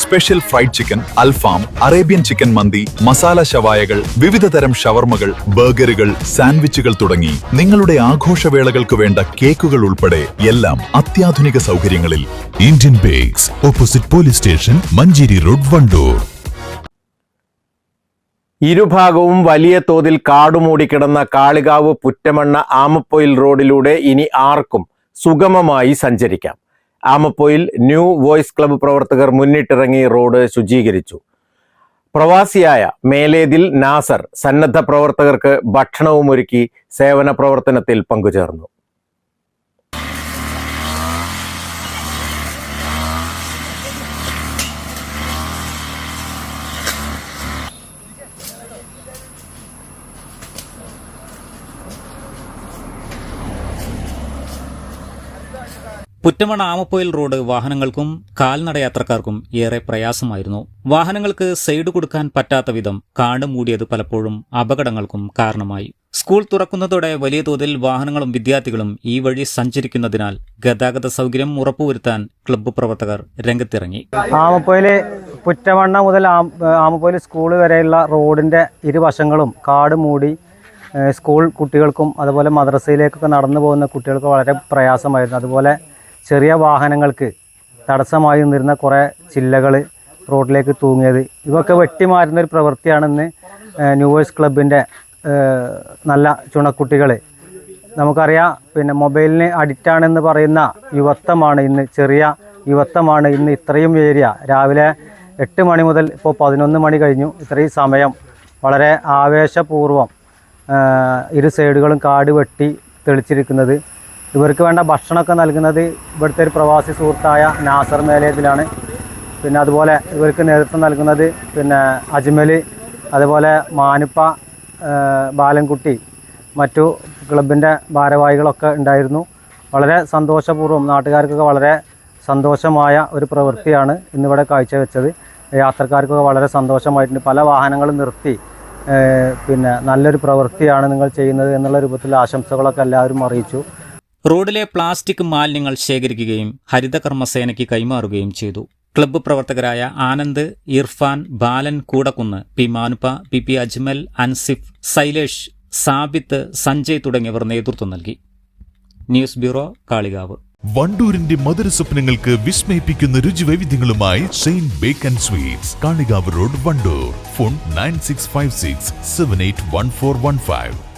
Special fried chicken, അൽഫാം, Arabian chicken മന്തി, മസാല ഷവായകൾ, വിവിധതരം ഷവർമകൾ, ബർഗറുകൾ, സാൻഡ്വിച്ചുകൾ തുടങ്ങി നിങ്ങളുടെ ആഘോഷവേളകൾക്ക് വേണ്ട കേക്കുകൾ ഉൾപ്പെടെ എല്ലാം അത്യാധുനിക സൗകര്യങ്ങളിൽ. Indian bakes, opposite police station, Manjeri road, Wandoor. ഇരുഭാഗവും വലിയ തോതിൽ കാടുമൂടിക്കിടന്ന കാളികാവ് പുറ്റമണ്ണ ആമപ്പൊയിൽ റോഡിലൂടെ ഇനി ആർക്കും സുഗമമായി സഞ്ചരിക്കാം. ആമപ്പൊയിൽ ന്യൂ വോയ്സ് ക്ലബ്ബ് പ്രവർത്തകർ മുന്നിട്ടിറങ്ങി റോഡ് ശുചീകരിച്ചു. പ്രവാസിയായ മേലേതിൽ നാസർ സന്നദ്ധ പ്രവർത്തകർക്ക് ഭക്ഷണവുമൊരുക്കി സേവന പ്രവർത്തനത്തിൽ പങ്കുചേർന്നു. പുറ്റമണ്ണ ആമപ്പൊയിൽ റോഡ് വാഹനങ്ങൾക്കും കാൽനടയാത്രക്കാർക്കും ഏറെ പ്രയാസമായിരുന്നു. വാഹനങ്ങൾക്ക് സൈഡ് കൊടുക്കാൻ പറ്റാത്ത വിധം കാട് മൂടിയത് പലപ്പോഴും അപകടങ്ങൾക്കും കാരണമായി. സ്കൂൾ തുറക്കുന്നതോടെ വലിയ തോതിൽ വാഹനങ്ങളും വിദ്യാർത്ഥികളും ഈ വഴി സഞ്ചരിക്കുന്നതിനാൽ ഗതാഗത സൗകര്യം ഉറപ്പുവരുത്താൻ ക്ലബ്ബ് പ്രവർത്തകർ രംഗത്തിറങ്ങി. ആമപ്പൊയിലെ പുറ്റമണ്ണ മുതൽ ആമപ്പൊയിൽ സ്കൂൾ വരെയുള്ള റോഡിന്റെ ഇരുവശങ്ങളും കാട് മൂടി സ്കൂൾ കുട്ടികൾക്കും അതുപോലെ മദ്രസയിലേക്കൊക്കെ നടന്നു പോകുന്ന കുട്ടികൾക്ക് വളരെ പ്രയാസമായിരുന്നു. അതുപോലെ ചെറിയ വാഹനങ്ങൾക്ക് തടസ്സമായി നിന്നിരുന്ന കുറേ ചില്ലകൾ റോഡിലേക്ക് തൂങ്ങിയത്, ഇവയൊക്കെ വെട്ടിമാറ്റുന്നൊരു പ്രവൃത്തിയാണ് ഇന്ന് ന്യൂ വോയ്സ് ക്ലബിൻ്റെ നല്ല ചുണക്കുട്ടികൾ. നമുക്കറിയാം, പിന്നെ മൊബൈലിന് അഡിക്റ്റാണെന്ന് പറയുന്ന യുവത്വമാണ് ഇന്ന്, ചെറിയ യുവത്വമാണ് ഇന്ന് ഇത്രയും ഏരിയ. രാവിലെ 8 മണി മുതൽ ഇപ്പോൾ 11 മണി കഴിഞ്ഞു. ഇത്രയും സമയം വളരെ ആവേശപൂർവ്വം ഇരു സൈഡുകളും കാട് വെട്ടി തെളിച്ചിരിക്കുന്നത്. ഇവർക്ക് വേണ്ട ഭക്ഷണമൊക്കെ നൽകുന്നത് ഇവിടുത്തെ ഒരു പ്രവാസി സുഹൃത്തായ നാസർ മേലേതിലാണ്. പിന്നെ അതുപോലെ ഇവർക്ക് നേതൃത്വം നൽകുന്നത് അജ്മൽ, അതുപോലെ മാനുപ്പ, ബാലൻകുട്ടി, മറ്റു ക്ലബിൻ്റെ ഭാരവാഹികളൊക്കെ ഉണ്ടായിരുന്നു. വളരെ സന്തോഷപൂർവ്വം നാട്ടുകാർക്കൊക്കെ വളരെ സന്തോഷമായ ഒരു പ്രവൃത്തിയാണ് ഇന്നിവിടെ കാഴ്ചവെച്ചത്. യാത്രക്കാർക്കൊക്കെ വളരെ സന്തോഷമായിട്ടുണ്ട്. പല വാഹനങ്ങളും നിർത്തി നല്ലൊരു പ്രവൃത്തിയാണ് നിങ്ങൾ ചെയ്യുന്നത് എന്നുള്ള രൂപത്തിൽ ആശംസകളൊക്കെ എല്ലാവരും അറിയിച്ചു. റോഡിലെ പ്ലാസ്റ്റിക് മാലിന്യങ്ങൾ ശേഖരിക്കുകയും ഹരിതകർമ്മസേനയ്ക്ക് കൈമാറുകയും ചെയ്തു. ക്ലബ്ബ് പ്രവർത്തകരായ ആനന്ദ്, ഇർഫാൻ, ബാലൻ കൂടക്കുന്ന്, പി മാനുപ്പ, പി അജ്മൽ, അൻസിഫ്, സൈലേഷ്, സാബിത്ത്, സഞ്ജയ് തുടങ്ങിയവർ നേതൃത്വം നൽകി. News bureau, Kalikavu. വണ്ടൂരിന്റെ മധുര സ്വപ്നങ്ങൾക്ക് വിസ്മയിപ്പിക്കുന്ന രുചിവൈവിധ്യങ്ങളുമായി saint bake and sweets, Kalikavu road, Wandoor. Phone 9656781415.